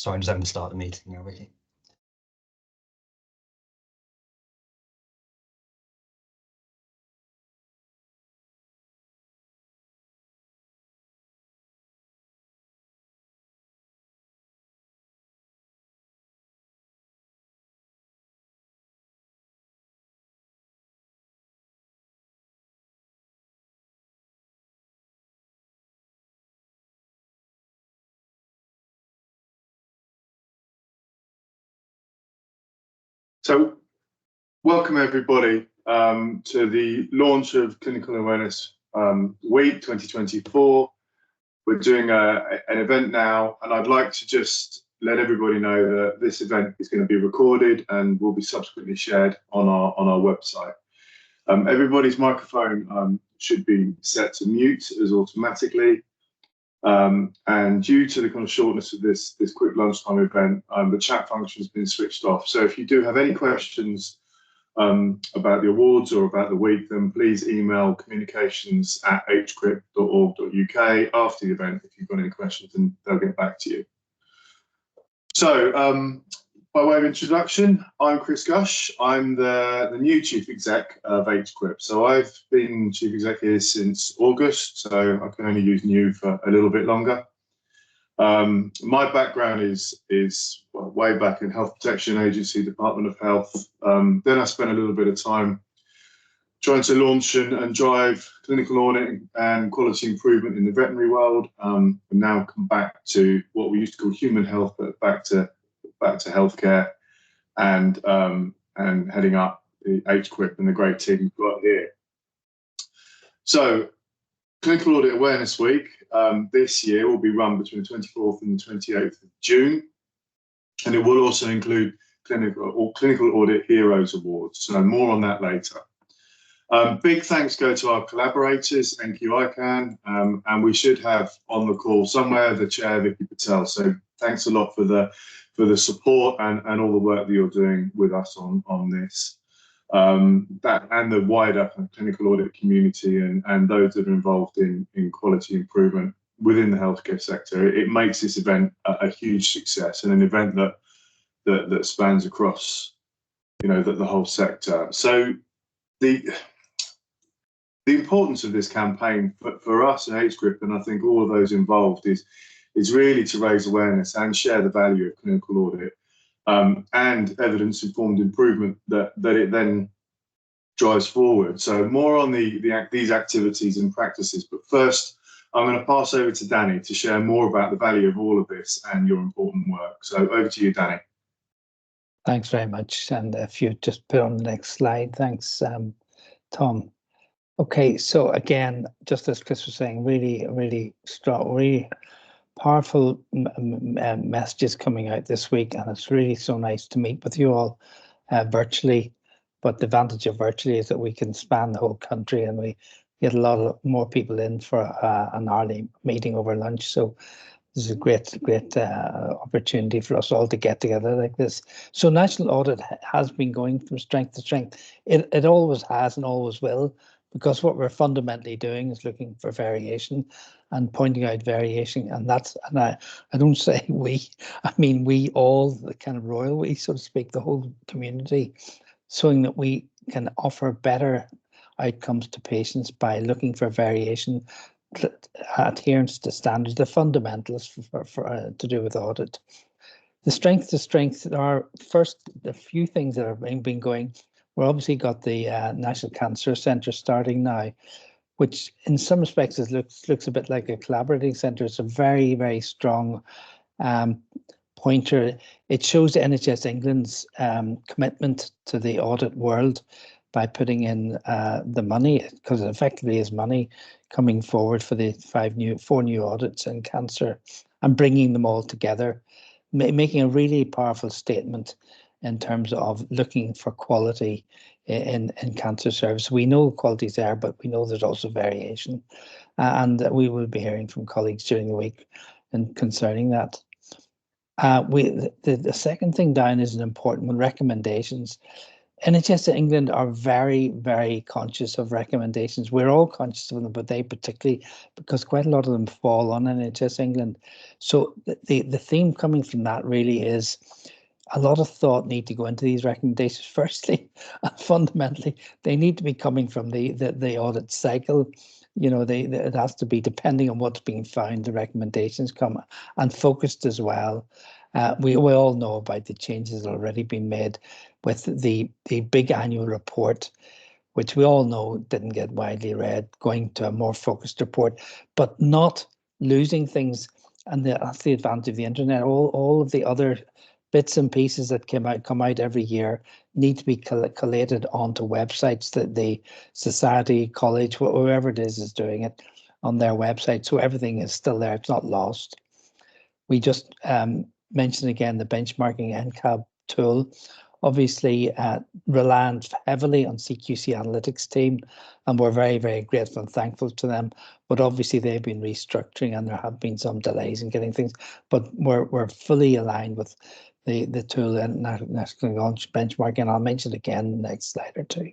Sorry, I'm just having to start the meeting now, Vicky. So, welcome everybody to the launch of Clinical Awareness Week 2024. We're doing an event now, and I'd like to just let everybody know that this event is going to be recorded and will be subsequently shared on our website. Everybody's microphone should be set to mute as automatically. And due to the kind of shortness of this quick lunchtime event, the chat function has been switched off. So if you do have any questions about the awards or about the week, then please email communications@hcrip.org.uk after the event if you've got any questions, and they'll get back to you. So by way of introduction, I'm Chris Gush. I'm the new Chief Exec of HCRIP. So I've been Chief Exec here since August, so I can only use new for a little bit longer. My background is well, way back in Health Protection Agency, Department of Health. Then I spent a little bit of time trying to launch and drive clinical audit and quality improvement in the veterinary world, and now come back to what we used to call human health, but back to healthcare, and heading up the HQIP and the great team we've got here. So, Clinical Audit Awareness Week this year will be run between the 24th and the 28th of June, and it will also include Clinical Audit Heroes Awards. So more on that later. Big thanks go to our collaborators, NQICAN, and we should have on the call somewhere the chair, Vicky Patel. So thanks a lot for the support and all the work that you're doing with us on this. That and the wider clinical audit community and those that are involved in quality improvement within the healthcare sector. It makes this event a huge success, and an event that spans across, the whole sector. So the importance of this campaign for us at HCRIP, and I think all of those involved, is really to raise awareness and share the value of clinical audit and evidence-informed improvement that it then drives forward. So more on these activities and practices. But first, I'm going to pass over to Danny to share more about the value of all of this and your important work. So over to you, Danny. Thanks very much. And if you just put on the next slide, thanks, Tom. Okay, so again, just as Chris was saying, really strong, really powerful messages coming out this week, and it's really so nice to meet with you all virtually. But the advantage of virtually is that we can span the whole country, and we get a lot more people in for an early meeting over lunch. So this is a great opportunity for us all to get together like this. So national audit has been going from strength to strength. It always has and always will, because what we're fundamentally doing is looking for variation and pointing out variation. And I don't say we, I mean we all, the kind of royal we, so to speak, the whole community, showing that we can offer better outcomes to patients by looking for variation, adherence to standards, the fundamentals for to do with audit. The strength to strength are first the few things that have been going. We've obviously got the National Cancer Centre starting now, which in some respects looks a bit like a collaborating centre. It's a very, very strong pointer. It shows the NHS England's commitment to the audit world by putting in the money, because it effectively is money coming forward for the 4 new audits in cancer, and bringing them all together, making a really powerful statement in terms of looking for quality in cancer service. We know quality is there, but we know there's also variation, and we will be hearing from colleagues during the week concerning that. The second thing down is an important one, recommendations. NHS England are very, very conscious of recommendations. We're all conscious of them, but they particularly, because quite a lot of them fall on NHS England. So the theme coming from that really is a lot of thought need to go into these recommendations. Firstly, and fundamentally, they need to be coming from the audit cycle. You know, it has to be, depending on what's being found, the recommendations come, and focused as well. We all know about the changes that have already been made with the big annual report, which we all know didn't get widely read, going to a more focused report, but not losing things. And that's the advantage of the internet. All of the other bits and pieces that come out every year need to be collated onto websites that the society, college, whoever it is doing it on their website. So everything is still there. It's not lost. We just mentioned again the benchmarking NCAB tool. Obviously, reliant heavily on CQC Analytics team, and we're very, very grateful and thankful to them. But obviously, they've been restructuring, and there have been some delays in getting things. But we're fully aligned with the tool and national launch benchmarking. I'll mention it again in the next slide or two.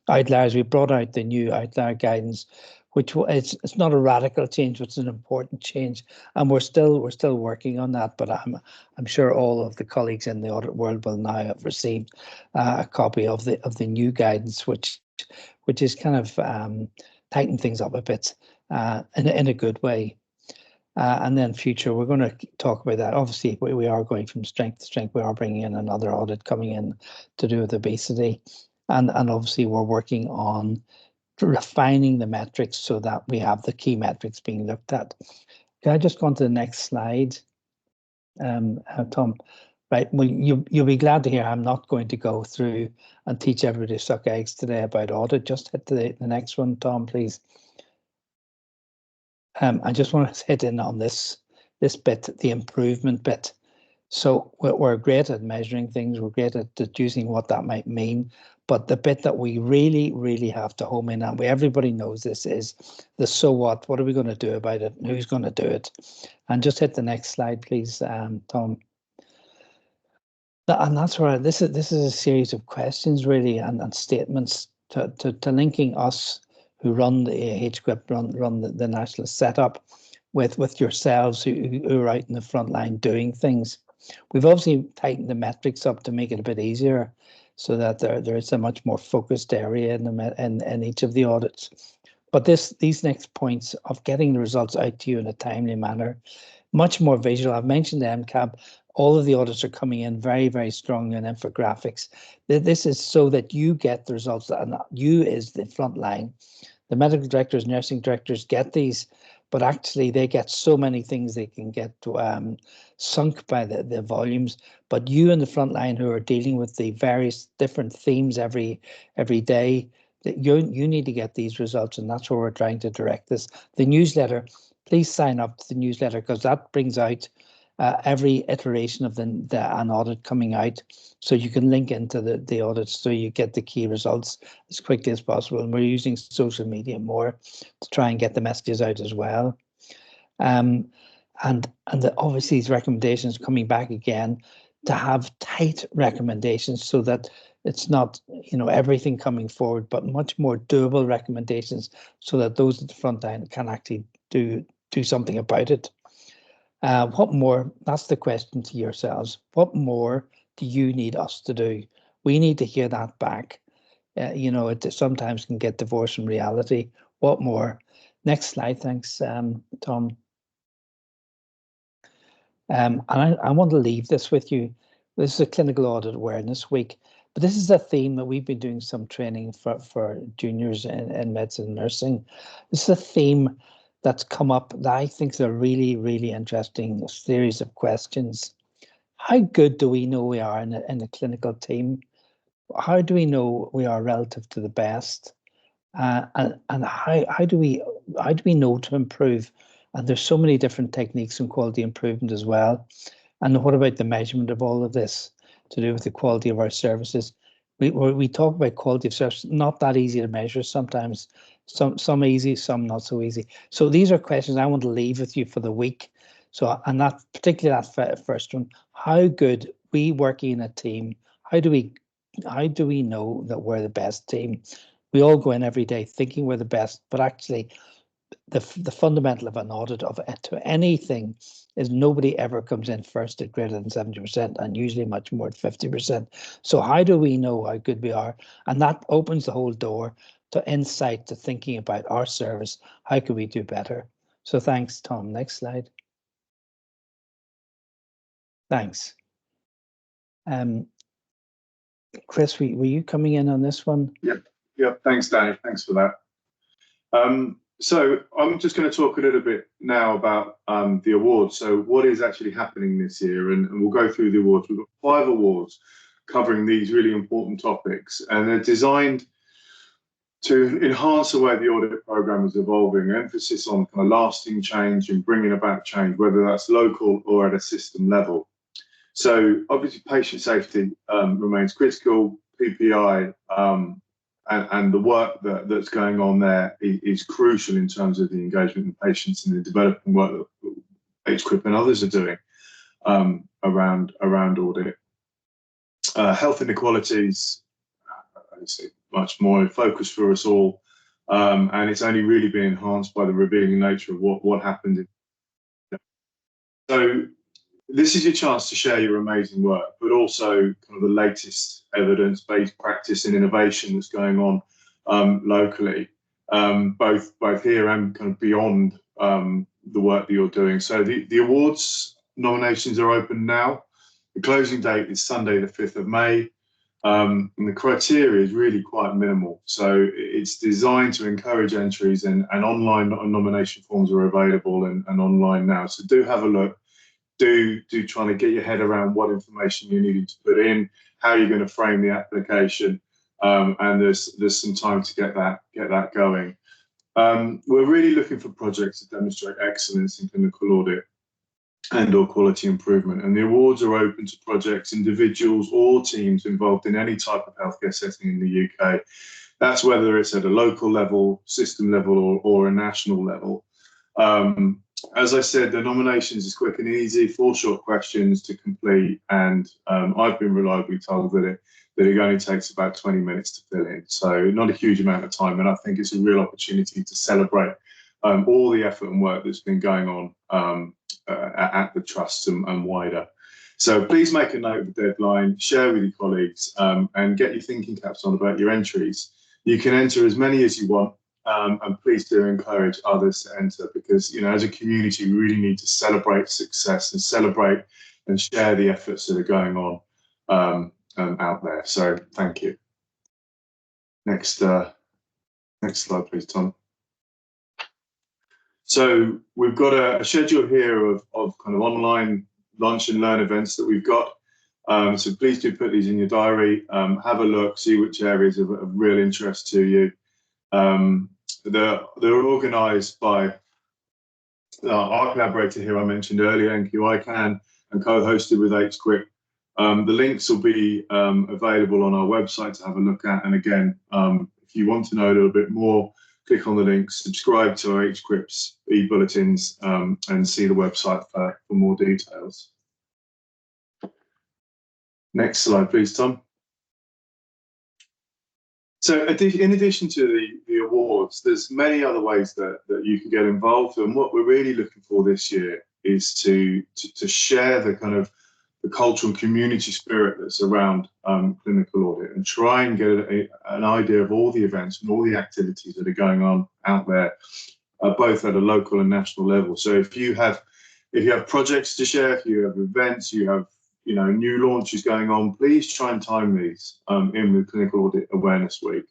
Outliers, we brought out the new outlier guidance, which it's not a radical change, but it's an important change, and we're still working on that. But I'm sure all of the colleagues in the audit world will now have received a copy of the new guidance, which is kind of tighten things up a bit in a good way. And then future, we're going to talk about that. Obviously, we are going from strength to strength. We are bringing in another audit coming in to do with obesity, and obviously we're working on refining the metrics so that we have the key metrics being looked at. Can I just go on to the next slide, Tom? Right, well, you'll be glad to hear I'm not going to go through and teach everybody to suck eggs today about audit. Just hit the next one, Tom, please. I just want to hit in on this bit, the improvement bit. So we're great at measuring things, we're great at deducing what that might mean, but the bit that we really, really have to home in on, everybody knows this, is the so what are we going to do about it, and who's going to do it? And just hit the next slide, please, Tom. And that's where this is a series of questions really and statements to linking us who run the HQIP, run the national setup with yourselves who are out in the front line doing things. We've obviously tightened the metrics up to make it a bit easier so that there is a much more focused area in each of the audits. But these next points of getting the results out to you in a timely manner, much more visual. I've mentioned the MCAB. All of the audits are coming in very, very strong in infographics. This is so that you get the results, and you is the front line. The medical directors, nursing directors get these, but actually they get so many things they can get sunk by the volumes. But you in the front line who are dealing with the various different themes every day, that you need to get these results, and that's where we're trying to direct this. The newsletter, please sign up to the newsletter, because that brings out every iteration of an audit coming out, so you can link into the audits so you get the key results as quickly as possible. And we're using social media more to try and get the messages out as well. And obviously these recommendations coming back again, to have tight recommendations so that it's not everything coming forward, but much more doable recommendations so that those at the front line can actually do something about it. What more? That's the question to yourselves. What more do you need us to do? We need to hear that back. It sometimes can get divorced from reality. What more? Next slide, thanks, Tom. And I want to leave this with you. This is a Clinical Audit Awareness Week, but this is a theme that we've been doing some training for juniors in medicine and nursing. This is a theme that's come up that I think is a really, really interesting series of questions. How good do we know we are in a clinical team? How do we know we are relative to the best? And how do we know to improve? And there's so many different techniques in quality improvement as well. And what about the measurement of all of this to do with the quality of our services? We talk about quality of service, not that easy to measure sometimes. Some easy, some not so easy. So these are questions I want to leave with you for the week. So, and particularly that first one, how good we working in a team, how do we do we know that we're the best team? We all go in every day thinking we're the best, but actually the fundamental of an audit of to anything is nobody ever comes in first at greater than 70% and usually much more at 50%. So how do we know how good we are? And that opens the whole door to insight, to thinking about our service. How can we do better? So thanks, Tom. Next slide. Thanks. Chris, were you coming in on this one? Yep. Thanks, Danny. Thanks for that. So I'm just going to talk a little bit now about the awards. So what is actually happening this year, and we'll go through the awards. We've got 5 awards covering these really important topics, and they're designed to enhance the way the audit program is evolving, emphasis on kind of lasting change and bringing about change, whether that's local or at a system level. So obviously patient safety remains critical. PPI and the work that's going on there is crucial in terms of the engagement with patients and the developing work that HQIP and others are doing around audit. Health inequalities, obviously, much more in focus for us all, and it's only really been enhanced by the revealing nature of what happened. So this is your chance to share your amazing work, but also kind of the latest evidence-based practice and innovation that's going on locally, both here and kind of beyond the work that you're doing. So the awards nominations are open now. The closing date is Sunday, the 5th of May. And the criteria is really quite minimal. So it's designed to encourage entries, and online nomination forms are available and online now. So do have a look. Do trying to get your head around what information you're needing to put in, how you're going to frame the application, and there's some time to get that going. We're really looking for projects that demonstrate excellence in clinical audit and/or quality improvement, and the awards are open to projects, individuals, or teams involved in any type of healthcare setting in the UK. That's whether it's at a local level, system level, or a national level. As I said, the nominations is quick and easy, 4 short questions to complete, and I've been reliably told that it only takes about 20 minutes to fill in. So not a huge amount of time, and I think it's a real opportunity to celebrate all the effort and work that's been going on at the trust and wider. So please make a note of the deadline, share with your colleagues, and get your thinking caps on about your entries. You can enter as many as you want. And please do encourage others to enter, because, you know, as a community, we really need to celebrate success and celebrate and share the efforts that are going on out there. So thank you. Next slide, please, Tom. So we've got a schedule here of kind of online lunch and learn events that we've got. So please do put these in your diary, have a look, see which areas are of real interest to you. They're organised by our collaborator here I mentioned earlier, NQICAN, and co-hosted with HQIP. The links will be available on our website to have a look at. And again, if you want to know a little bit more, click on the links, subscribe to our HQIP's e-bulletins, and see the website for more details. Next slide, please, Tom. So in addition to the awards, there's many other ways that you can get involved. And what we're really looking for this year is to share the kind of the cultural and community spirit that's around clinical audit, and try and get an idea of all the events and all the activities that are going on out there, both at a local and national level. So if you have projects to share, if you have events, you have new launches going on, please try and time these in with Clinical Audit Awareness Week.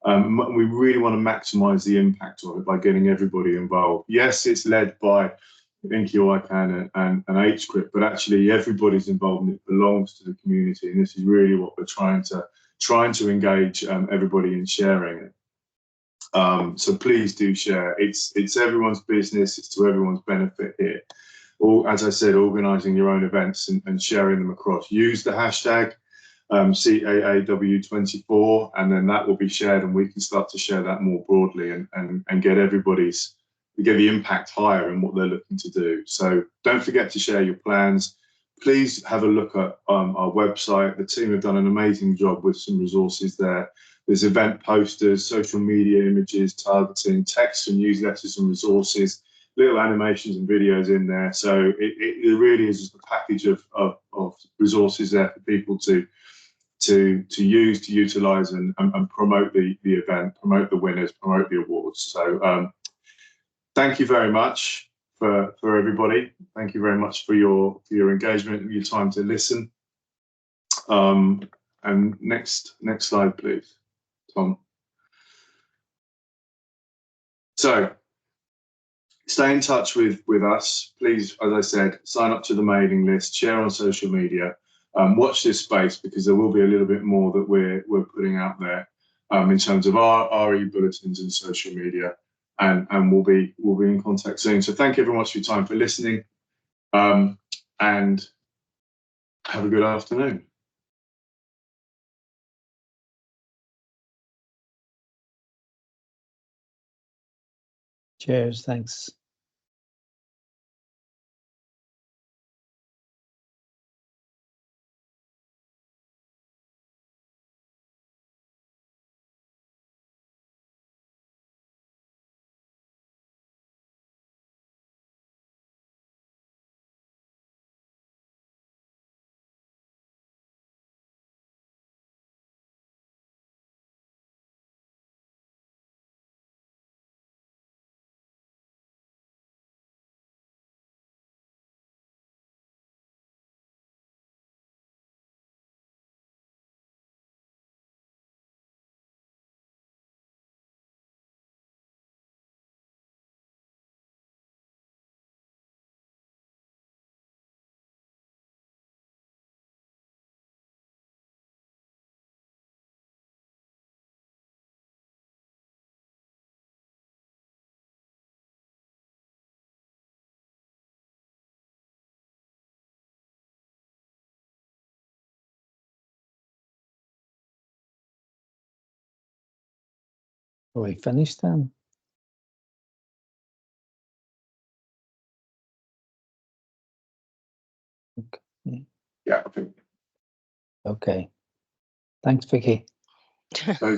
We really want to maximise the impact of it by getting everybody involved. Yes, it's led by NQICAN and HQIP, but actually everybody's involved and it belongs to the community. And this is really what we're trying to engage everybody in sharing it. So please do share. It's everyone's business. It's to everyone's benefit here. Or, as I said, organising your own events and sharing them across. Use the hashtag CAAW24, and then that will be shared, and we can start to share that more broadly and get the impact higher in what they're looking to do. So don't forget to share your plans. please have a look at our website. The team have done an amazing job with some resources there. There's event posters, social media images, targeting, text and newsletters and resources, little animations and videos in there. So it really is just a package of resources there for people to use, to utilize and promote the event, promote the winners, promote the awards. So thank you very much for everybody. Thank you very much for your engagement and your time to listen. And next slide, please, Tom. So stay in touch with us. Please, as I said, sign up to the mailing list, share on social media. Watch this space, because there will be a little bit more that we're putting out there in terms of our e-bulletins and social media, and we'll be in contact soon. So thank you very much for your time, for listening, and have a good afternoon. Cheers, thanks. Are we finished then? Okay. Yeah, I think. Okay. Thanks, Vicky.